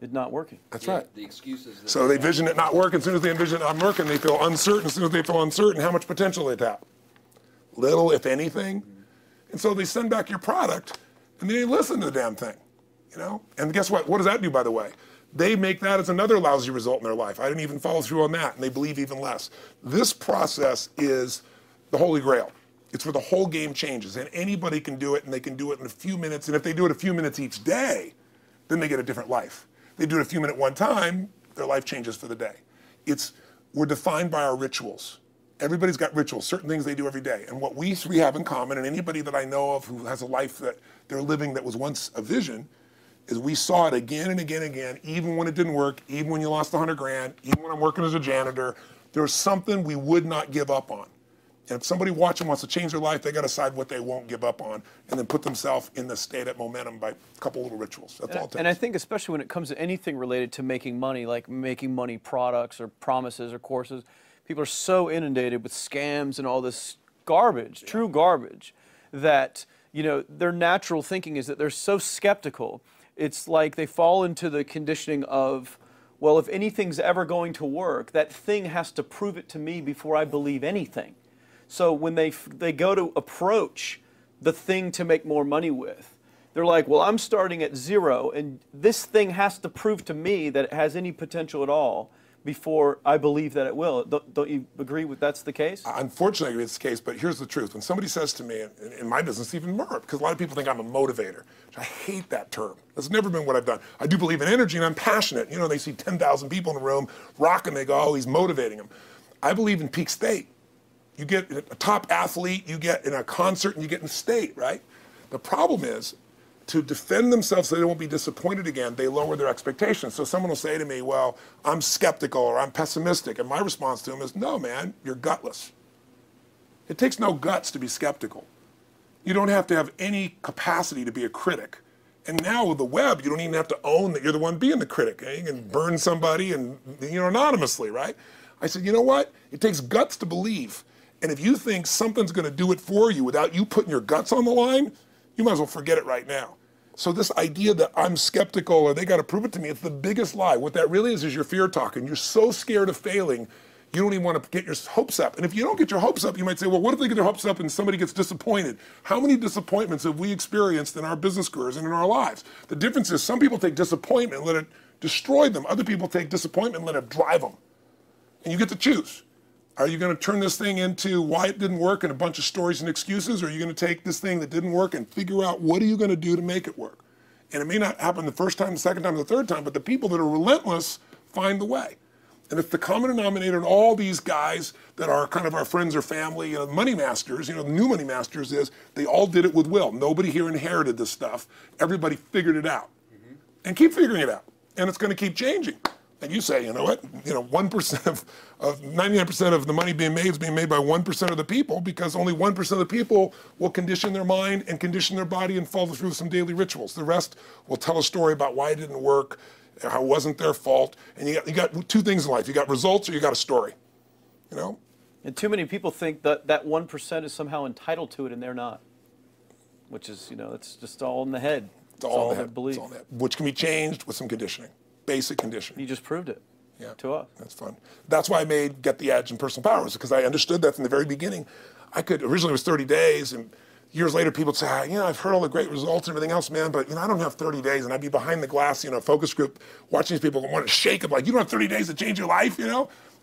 It's not working. That's right. The excuses. So they envision it not working. As soon as they envision it not working, they feel uncertain. As soon as they feel uncertain, how much potential they tap? Little, if anything. And so they send back your product, and they listen to the damn thing, you know? And guess what? What does that do, by the way? They make that as another lousy result in their life. I didn't even follow through on that, and they believe even less. This process is the holy grail. It's where the whole game changes, and anybody can do it, and they can do it in a few minutes. And if they do it a few minutes each day, then they get a different life. They do it a few minutes one time, their life changes for the day. We're defined by our rituals. Everybody's got rituals, certain things they do every day. And what we three have in common, and anybody that I know of who has a life that they're living that was once a vision, is we saw it again and again and again, even when it didn't work, even when you lost 100 grand, even when I'm working as a janitor, there's something we would not give up on. And if somebody watching wants to change their life, they got to decide what they won't give up on and then put themselves in the state at momentum by a couple little rituals. That's all it takes. And I think especially when it comes to anything related to making money, like making money products or promises or courses, people are so inundated with scams and all this garbage, true garbage, that, you know, their natural thinking is that they're so skeptical. It's like they fall into the conditioning of, well, if anything's ever going to work, that thing has to prove it to me before I believe anything. So when they go to approach the thing to make more money with, they're like, well, I'm starting at zero, and this thing has to prove to me that it has any potential at all before I believe that it will. Don't you agree with that's the case? Unfortunately, I agree it's the case, but here's the truth. When somebody says to me, in my business, even more, because a lot of people think I'm a motivator. I hate that term. That's never been what I've done. I do believe in energy, and I'm passionate. You know, they see 10,000 people in a room rocking, they go, oh, he's motivating them. I believe in peak state. You get a top athlete, you get in a concert, and you get in state, right? The problem is, to defend themselves so they won't be disappointed again, they lower their expectations. So someone will say to me, well, I'm skeptical or I'm pessimistic. And my response to them is, no, man, you're gutless. It takes no guts to be skeptical. You don't have to have any capacity to be a critic. And now with the web, you don't even have to own that you're the one being the critic. You can burn somebody and, you know, anonymously, right? I said, you know what? It takes guts to believe. And if you think something's going to do it for you without you putting your guts on the line, you might as well forget it right now. So this idea that I'm skeptical or they got to prove it to me, it's the biggest lie. What that really is your fear talking. You're so scared of failing, you don't even want to get your hopes up. And if you don't get your hopes up, you might say, well, what if they get their hopes up and somebody gets disappointed? How many disappointments have we experienced in our business careers and in our lives? The difference is some people take disappointment and let it destroy them. Other people take disappointment and let it drive them. And you get to choose. Are you going to turn this thing into why it didn't work and a bunch of stories and excuses, or are you going to take this thing that didn't work and figure out what are you going to do to make it work? And it may not happen the first time, the second time, the third time, but the people that are relentless find the way. And it's the common denominator in all these guys that are kind of our friends or family, money masters, the new money masters is they all did it with will. Nobody here inherited this stuff. Everybody figured it out. And keep figuring it out. And it's going to keep changing. And you say, you know what, 1% of 99% of the money being made is being made by 1% of the people, because only 1% of the people will condition their mind and condition their body and follow through some daily rituals. The rest will tell a story about why it didn't work, how it wasn't their fault. And you got two things in life. You got results or you got a story, And too many people think that that 1% is somehow entitled to it, and they're not. Which is, it's just all in the head. It's all in the head. Belief. It's all in the head, which can be changed with some conditioning. Basic conditioning. You just proved it to us. That's fun. That's why I made Get the Edge and Personal Powers, because I understood that from the very beginning. Originally it was 30 days, and years later people would say, I've heard all the great results and everything else, man, but I don't have 30 days, and I'd be behind the glass, focus group, watching these people want to shake them, like, you don't have 30 days to change your life,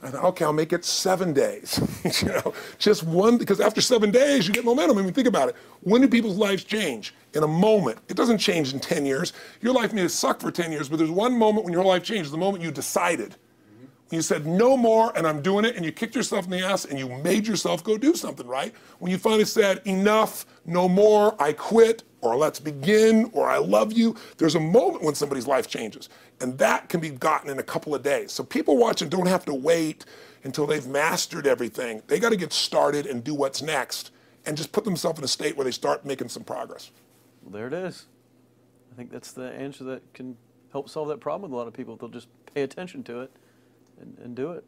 I thought, okay, I'll make it 7 days. You know, just one, because after 7 days, you get momentum. I mean, think about it. When do people's lives change? In a moment. It doesn't change in 10 years. Your life may have sucked for 10 years, but there's one moment when your whole life changed, the moment you decided. You said, no more, and I'm doing it, and you kicked yourself in the ass, and you made yourself go do something, right? When you finally said, enough, no more, I quit, or let's begin, or I love you, there's a moment when somebody's life changes. And that can be gotten in a couple of days. So people watching don't have to wait until they've mastered everything. They got to get started and do what's next, and just put themselves in a state where they start making some progress. Well, there it is. I think that's the answer that can help solve that problem with a lot of people. They'll just pay attention to it and do it.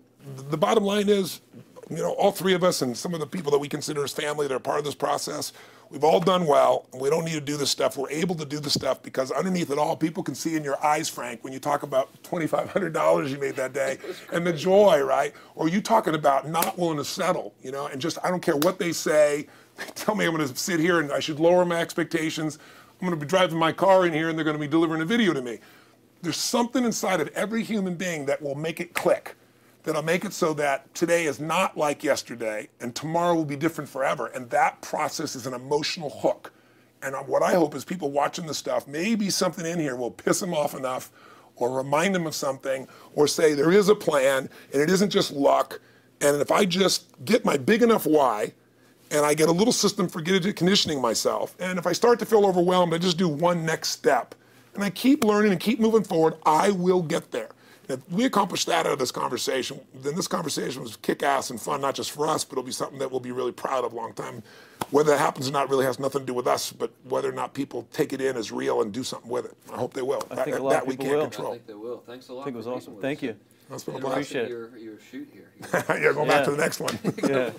The bottom line is, you know, all three of us and some of the people that we consider as family that are part of this process, we've all done well, and we don't need to do this stuff. We're able to do the stuff because underneath it all, people can see in your eyes, Frank, when you talk about $2,500 you made that day and the joy, right? Or you talking about not willing to settle, you know, and just, I don't care what they say. They tell me I'm going to sit here and I should lower my expectations. I'm going to be driving my car in here and they're going to be delivering a video to me. There's something inside of every human being that will make it click, that'll make it so that today is not like yesterday and tomorrow will be different forever. And that process is an emotional hook. And what I hope is people watching this stuff, maybe something in here will piss them off enough or remind them of something or say there is a plan and it isn't just luck. And if I just get my big enough why and I get a little system for conditioning myself, and if I start to feel overwhelmed, I just do one next step. And I keep learning and keep moving forward, I will get there. If we accomplish that out of this conversation, then this conversation was kick-ass and fun, not just for us, but it'll be something that we'll be really proud of a long time. Whether that happens or not really has nothing to do with us, but whether or not people take it in as real and do something with it. I hope they will. I think a lot of people will. I think they will. Thanks a lot. I think it was awesome. Thank you. That's been a I blast. appreciate it. Your shoot here. Yeah, going back to the next one. Yeah.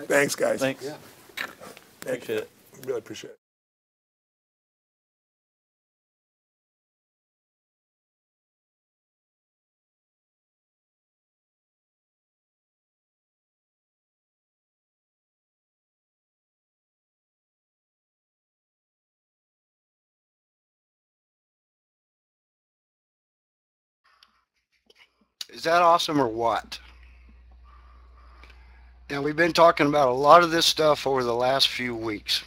Thanks, guys. Thanks. Yeah. Appreciate it. Really appreciate it. Is that awesome or what? Now, we've been talking about a lot of this stuff over the last few weeks.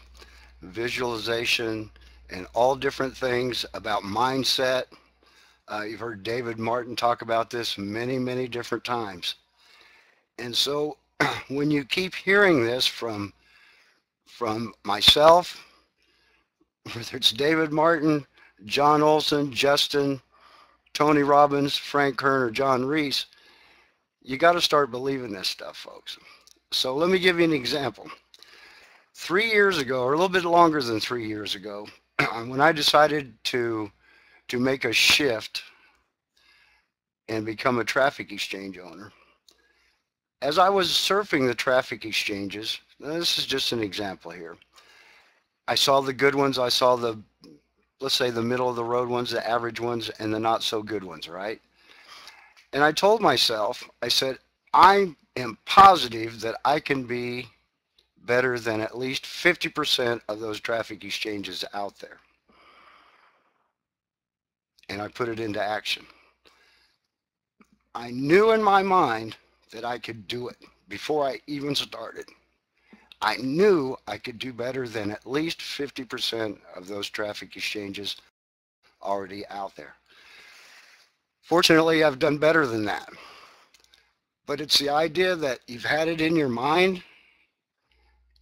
Visualization and all different things about mindset. You've heard David Martin talk about this many, many different times. And so when you keep hearing this from myself, whether it's David Martin, John Olson, Justin, Tony Robbins, Frank Kern, or John Reese, you got to start believing this stuff, folks. So let me give you an example. 3 years ago, or a little bit longer than 3 years ago, when I decided to make a shift and become a traffic exchange owner, as I was surfing the traffic exchanges, this is just an example here, I saw the good ones, I saw the, let's say, the middle of the road ones, the average ones, and the not so good ones, right? And I told myself, I said, I am positive that I can be better than at least 50% of those traffic exchanges out there. And I put it into action. I knew in my mind that I could do it before I even started. I knew I could do better than at least 50% of those traffic exchanges already out there. Fortunately, I've done better than that. But it's the idea that you've had it in your mind,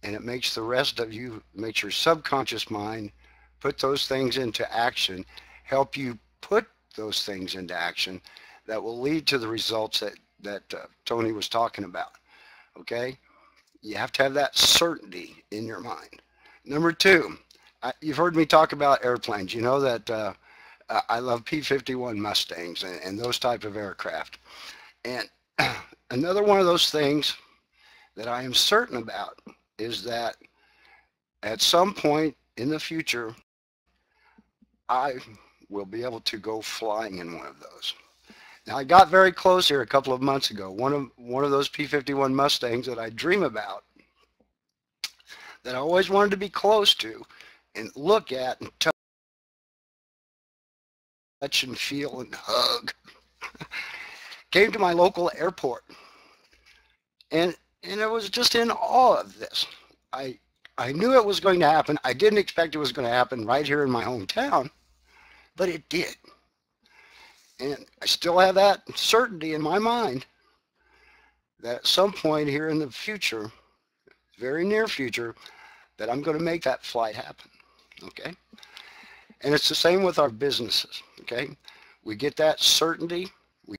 and it makes the rest of you, makes your subconscious mind put those things into action, help you put those things into action that will lead to the results that Tony was talking about. Okay? You have to have that certainty in your mind. Number two, you've heard me talk about airplanes. You know that I love P-51 Mustangs and those type of aircraft. And another one of those things that I am certain about is that at some point in the future, I will be able to go flying in one of those. Now, I got very close here a couple of months ago. One of those P-51 Mustangs that I dream about, that I always wanted to be close to and look at and touch and feel and hug, came to my local airport. And it was just in awe of this. I I knew it was going to happen. I didn't expect it was going to happen right here in my hometown, but it did. And I still have that certainty in my mind that at some point here in the future, very near future, that I'm going to make that flight happen. Okay? And it's the same with our businesses. Okay? We get that certainty, we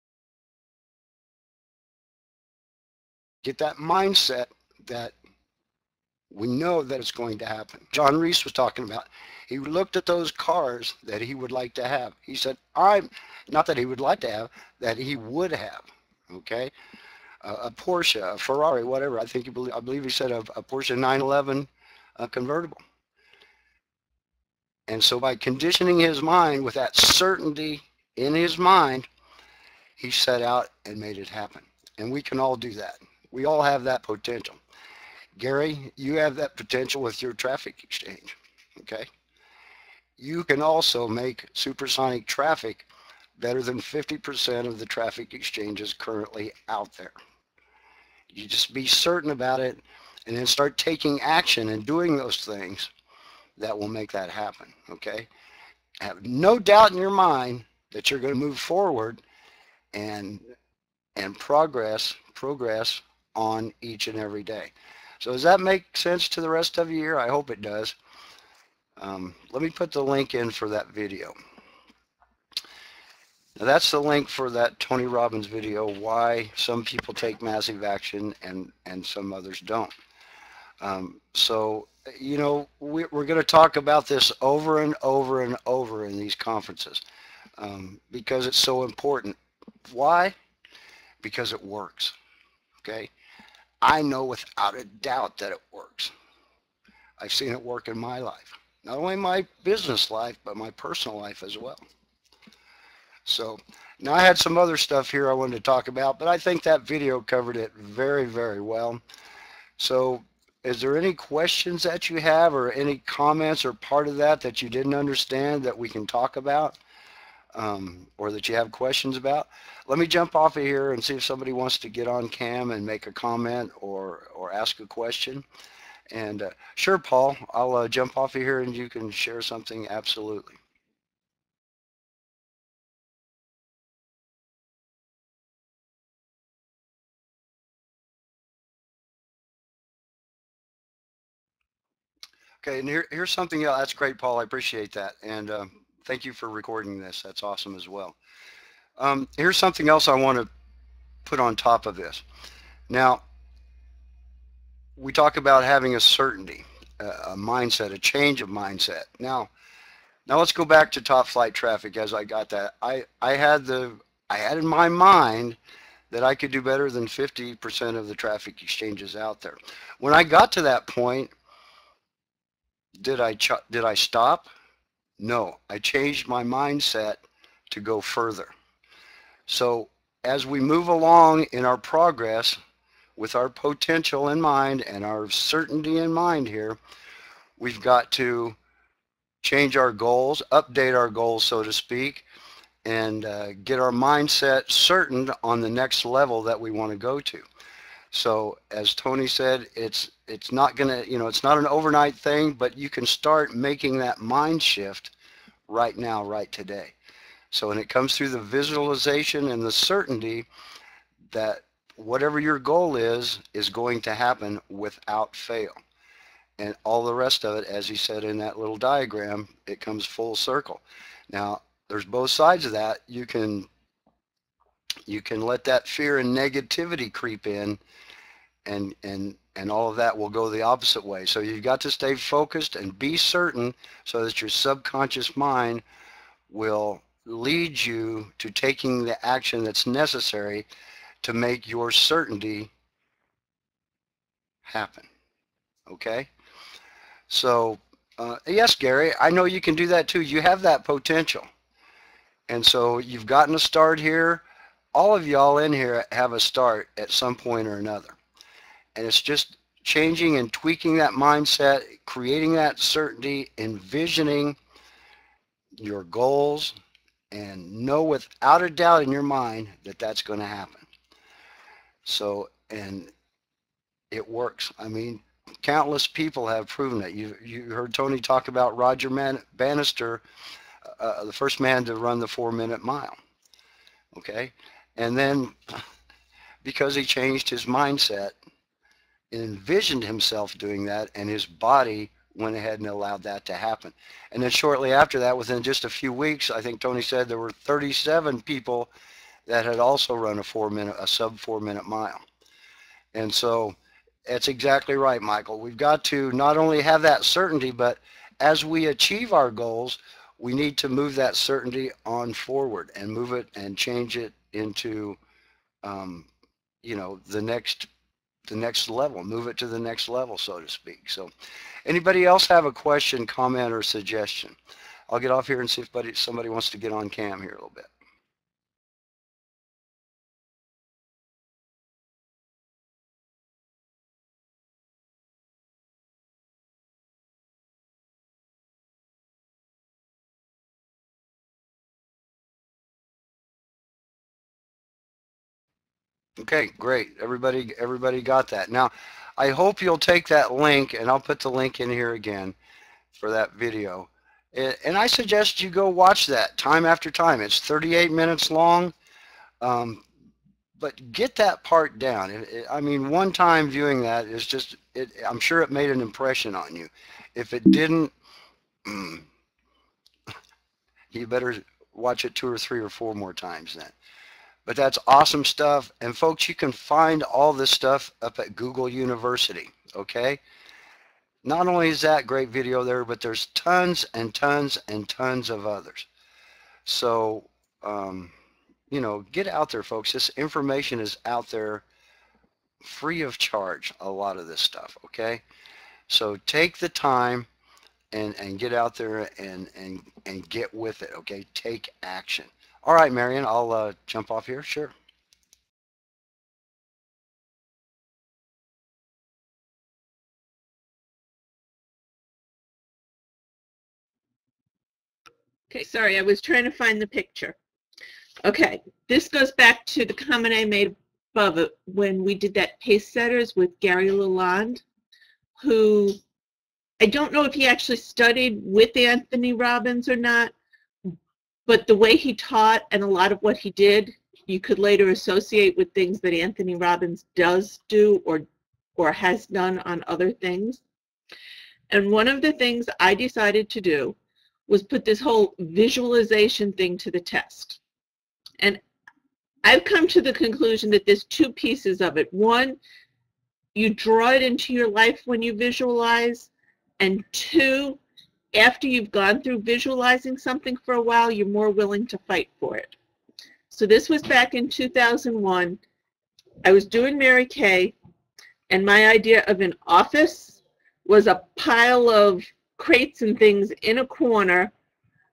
get that mindset that we know that it's going to happen. John Reese was talking about, he looked at those cars that he would like to have. He said, not that he would like to have, that he would have. Okay? A Porsche, a Ferrari, whatever. I believe he said a Porsche 911 convertible. And so by conditioning his mind with that certainty in his mind, he set out and made it happen. And we can all do that. We all have that potential. Gary, you have that potential with your traffic exchange. Okay? You can also make supersonic traffic better than 50% of the traffic exchanges currently out there. You just be certain about it and then start taking action and doing those things that will make that happen. Okay? Have no doubt in your mind that you're going to move forward and progress on each and every day. So does that make sense to the rest of you here? I hope it does. Let me put the link in for that video. Now that's the link for that Tony Robbins video, why some people take massive action and some others don't. So, you know, we're going to talk about this over and over and over in these conferences because it's so important. Why? Because it works. Okay? I know without a doubt that it works. I've seen it work in my life. Not only my business life, but my personal life as well. So now I had some other stuff here I wanted to talk about, but I think that video covered it very, very well. So is there any questions that you have or any comments or part of that you didn't understand that we can talk about or that you have questions about? Let me jump off of here and see if somebody wants to get on cam and make a comment or ask a question. And sure, Paul, I'll jump off of here and you can share something. Absolutely. Okay, and here's something else. That's great, Paul. I appreciate that. And thank you for recording this. That's awesome as well. Here's something else I want to put on top of this. Now, we talk about having a certainty, a mindset, a change of mindset. Now let's go back to top flight traffic as I got that. I had in my mind that I could do better than 50% of the traffic exchanges out there. When I got to that point, did I stop? No, I changed my mindset to go further. So as we move along in our progress with our potential in mind and our certainty in mind here, we've got to change our goals, update our goals, so to speak, and get our mindset certain on the next level that we want to go to. So as Tony said, it's not gonna, it's not an overnight thing, but you can start making that mind shift right now, right today. So when it comes through the visualization and the certainty that whatever your goal is going to happen without fail. And all the rest of it, as he said in that little diagram, it comes full circle. Now, there's both sides of that. You can let that fear and negativity creep in, and all of that will go the opposite way. So you've got to stay focused and be certain so that your subconscious mind will lead you to taking the action that's necessary to make your certainty happen. Okay? So, yes, Gary, I know you can do that too. You have that potential. And so you've gotten a start here. All of y'all in here have a start at some point or another. And it's just changing and tweaking that mindset, creating that certainty, envisioning your goals, and know without a doubt in your mind that that's going to happen. So, and it works. I mean, countless people have proven it. You heard Tony talk about Roger Bannister, the first man to run the 4-minute mile. Okay, and then because he changed his mindset and envisioned himself doing that, and his body went ahead and allowed that to happen. And then shortly after that, within just a few weeks, I think Tony said there were 37 people that had also run a sub 4-minute mile. And so that's exactly right, Michael. We've got to not only have that certainty, but as we achieve our goals, we need to move that certainty on forward and move it and change it into, you know, the next level, move it to the next level, so to speak. So anybody else have a question, comment, or suggestion? I'll get off here and see if somebody wants to get on cam here a little bit. Okay, great. Everybody got that. Now, I hope you'll take that link, and I'll put the link in here again for that video. And I suggest you go watch that time after time. It's 38 minutes long, but get that part down. I mean, one time viewing that is just, I'm sure it made an impression on you. If it didn't, you better watch it 2 or 3 or 4 more times then. But that's awesome stuff. And folks, you can find all this stuff up at Google University, okay? Not only is that great video there, but there's tons and tons and tons of others. So, you know, get out there, folks. This information is out there free of charge, a lot of this stuff, okay? So take the time and get out there and get with it, okay? Take action. All right, Marion, I'll jump off here. Sure. Okay, sorry, I was trying to find the picture. Okay, this goes back to the comment I made above it when we did that pace setters with Gary Lalonde, who I don't know if he actually studied with Anthony Robbins or not, but the way he taught and a lot of what he did, you could later associate with things that Anthony Robbins does do or has done on other things. And one of the things I decided to do was put this whole visualization thing to the test. And I've come to the conclusion that there's 2 pieces of it. One, you draw it into your life when you visualize, and 2, after you've gone through visualizing something for a while, you're more willing to fight for it. So this was back in 2001. I was doing Mary Kay, and my idea of an office was a pile of crates and things in a corner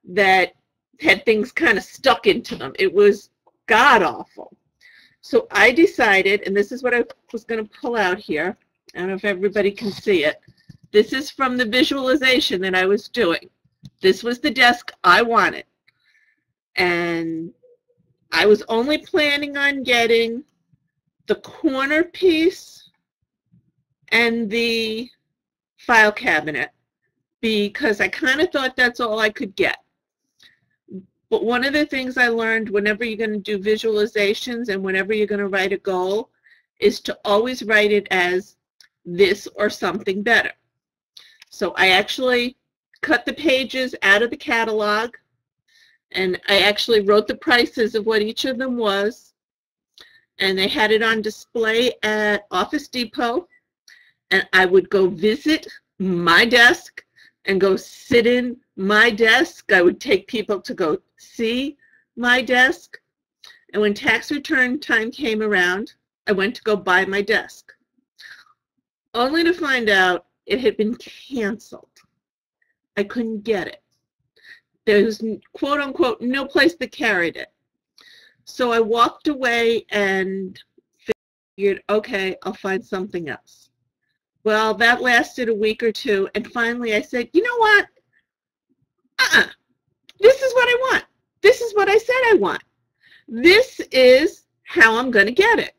that had things kind of stuck into them. It was god-awful. So I decided, and this is what I was going to pull out here. I don't know if everybody can see it. This is from the visualization that I was doing. This was the desk I wanted. And I was only planning on getting the corner piece and the file cabinet because I kind of thought that's all I could get. But one of the things I learned whenever you're going to do visualizations and whenever you're going to write a goal is to always write it as this or something better. So I actually cut the pages out of the catalog, and I actually wrote the prices of what each of them was, and they had it on display at Office Depot, and I would go visit my desk and go sit in my desk. I would take people to go see my desk, and when tax return time came around, I went to go buy my desk, only to find out it had been canceled. I couldn't get it. There was, quote unquote, no place that carried it. So I walked away and figured, okay, I'll find something else. Well, that lasted a week or 2, and finally I said, you know what? This is what I want. This is what I said I want. This is how I'm going to get it.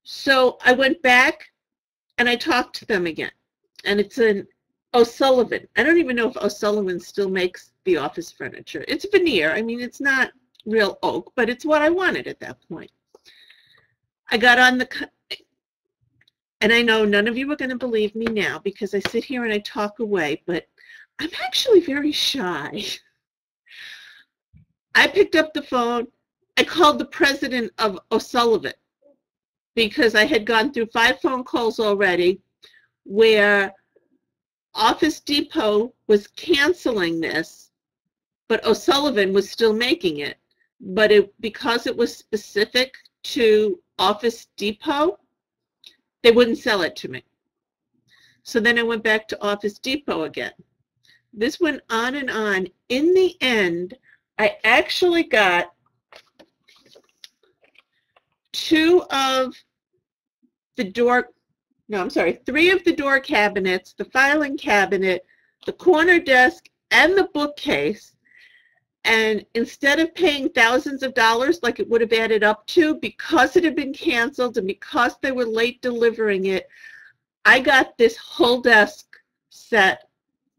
So I went back and I talked to them again. And it's an O'Sullivan. I don't even know if O'Sullivan still makes the office furniture. It's veneer. I mean, it's not real oak, but it's what I wanted at that point. I got on the, and I know none of you are going to believe me now because I sit here and I talk away, but I'm actually very shy. I picked up the phone. I called the president of O'Sullivan because I had gone through 5 phone calls already where Office Depot was canceling this, but O'Sullivan was still making it. But because it was specific to Office Depot, they wouldn't sell it to me. So then I went back to Office Depot again. This went on and on. In the end, I actually got 3 of the door cabinets, the filing cabinet, the corner desk, and the bookcase. And instead of paying thousands of dollars like it would have added up to, because it had been canceled and because they were late delivering it, I got this whole desk set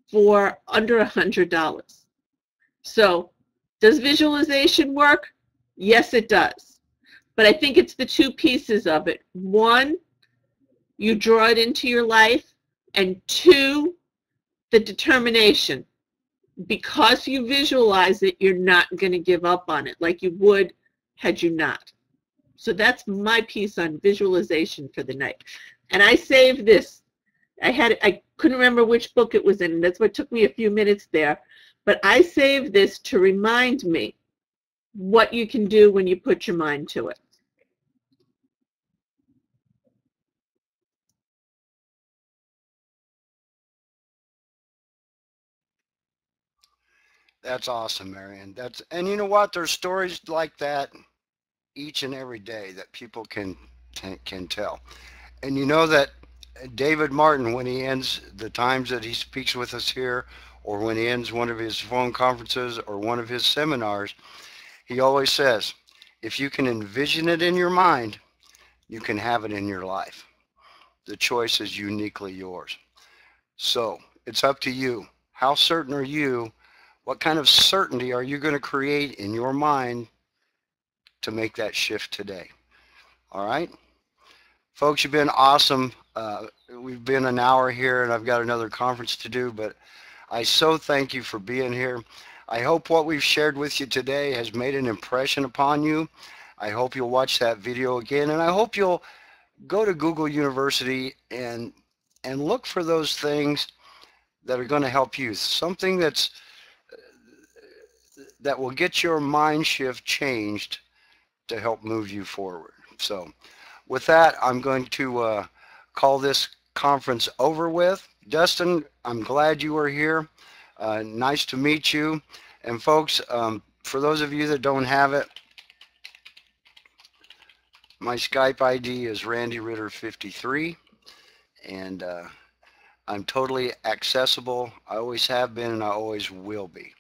for under $100. So does visualization work? Yes, it does. But I think it's the 2 pieces of it. 1, you draw it into your life, and 2, the determination. Because you visualize it, you're not going to give up on it like you would had you not. So that's my piece on visualization for the night. And I saved this. I couldn't remember which book it was in, and that's what took me a few minutes there. But I saved this to remind me what you can do when you put your mind to it. That's awesome, Marion. And you know what? There's stories like that each and every day that people can tell. And you know that David Martin, when he ends the times that he speaks with us here, or when he ends one of his phone conferences or one of his seminars, he always says, if you can envision it in your mind, you can have it in your life. The choice is uniquely yours. So it's up to you. How certain are you? What kind of certainty are you going to create in your mind to make that shift today? All right? Folks, you've been awesome. We've been an hour here and I've got another conference to do, but I so thank you for being here. I hope what we've shared with you today has made an impression upon you. I hope you'll watch that video again, and I hope you'll go to Google University and look for those things that are going to help you. Something that will get your mind shift changed to help move you forward. So with that, I'm going to call this conference over with. Dustin, I'm glad you were here. Nice to meet you. And folks, for those of you that don't have it, my Skype ID is Randy Ritter 53, and I'm totally accessible. I always have been and I always will be.